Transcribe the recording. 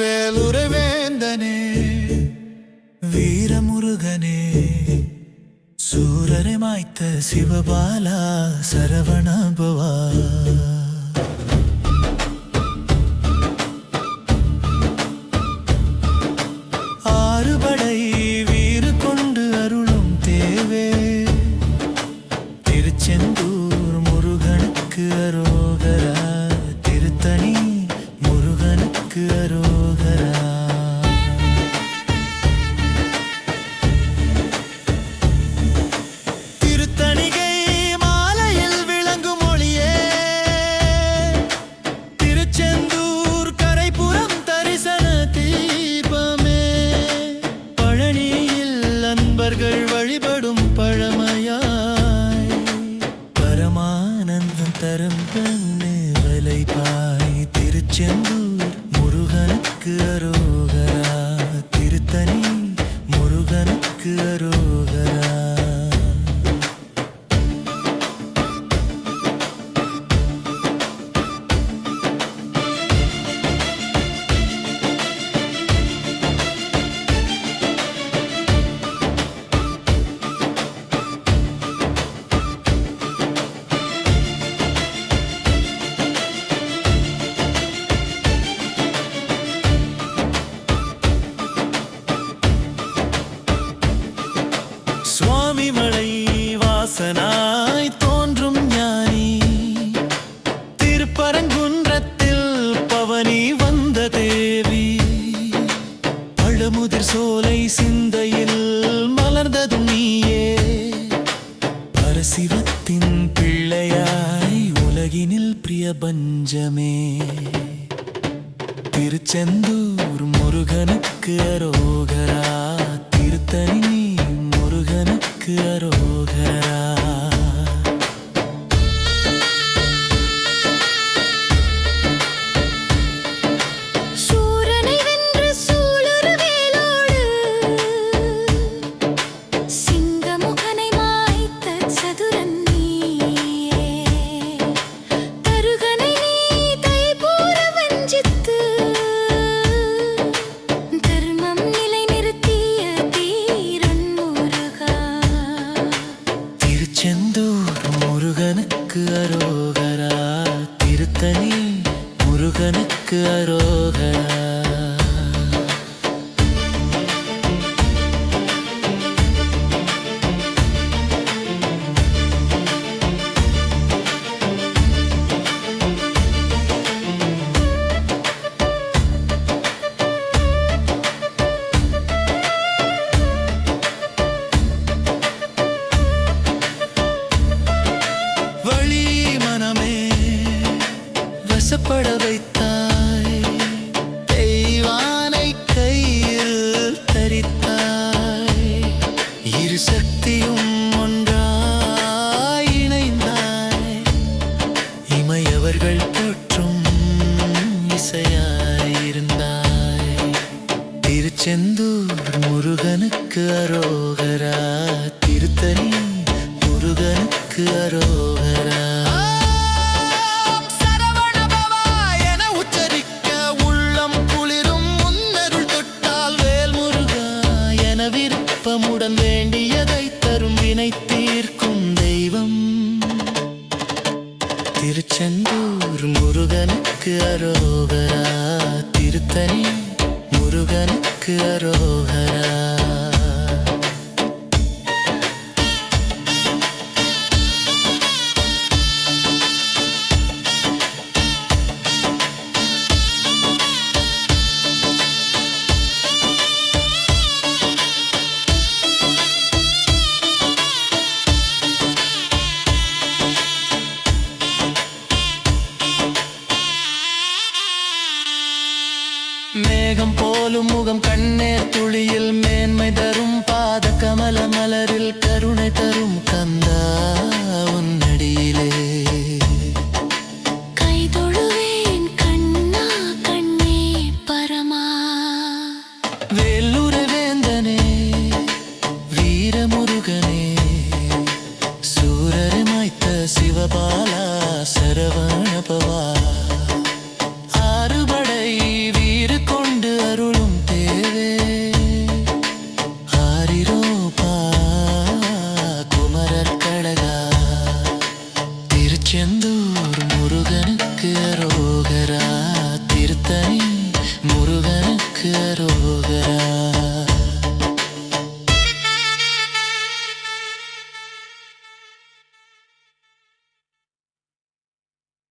வேலுரவேந்தனே வீரமுருகனே சூரரை மாய்த்த சிவபாலா சரவணபவா ஆறுபடை வீறு கொண்டு அருளும் தேவே திருச்செந்தூர் முருகனுக்கு அரோகரா திருத்தணி முருகனுக்கு அரோகரா வழிபடும் பழமையாய் பரமானந்தம் தரும் கண்ணு வலைப்பாய் திருச்செந்தூர் முருகனுக்கு அரோகரா திருத்தணி முருகனுக்கு அரோகரா சுவாமி மலை வாசனாய் தோன்றும் ஞானி திருப்பரங்குன்றத்தில் பவனி வந்த தேவி பழமுதிர் சோலை சிந்தையில் மலர்ந்ததும் நீயே பரசிவத்தின் பிள்ளையாய் உலகினில் பிரியபஞ்சமே திருச்செந்தூர் முருகனுக்கு அரோகரா திருத்தணி முருகனுக்கு அரோகரா சூரனை வென்று சூளுரு வேலோடு சிங்கமுகனை மாய்த்த சதுரன் நீயே தருகனை நீ தைபூர வஞ்சித்து தர்மம் நிலை நிறுத்திய தீரன் முருகா திருச்செந்தூர் முருகனுக்கு அரோகரா திருத்தணி முருகனுக்கு அரோகரா வழி மனமே வசப்பட வைத்தாய் தெய்வானை கையில் தரித்தாய் இரு சக்தியும் ஒன்றாய் இணைந்தாய் இமையவர்கள் போற்றும் இசையாயிருந்தாய் திருச்செந்தூர் முருகனுக்கு அரோகரா திருத்தணி முருகனுக்கு அரோகரா விருப்பமுடன் வேண்டியதை தரும் வினை தீர்க்கும் தெய்வம் திருச்செந்தூர் முருகனுக்கு அரோகரா திருத்தணி முருகனுக்கு அரோகரா மேகம் போலும் முகம் கண்ணீர் துளியில் மேன்மை தரும் பாத கமல மலரில் கருணை தரும் கந்தா உன்னடியிலே கைதொழுவேன் கண்ணா கண்ணே பரமா வேலுரவேந்தனே வீரமுருகனே சூரரை மாய்த்த சிவபாலா சரவணபவா ஆறுபடை வீறு கொண்டு தேவே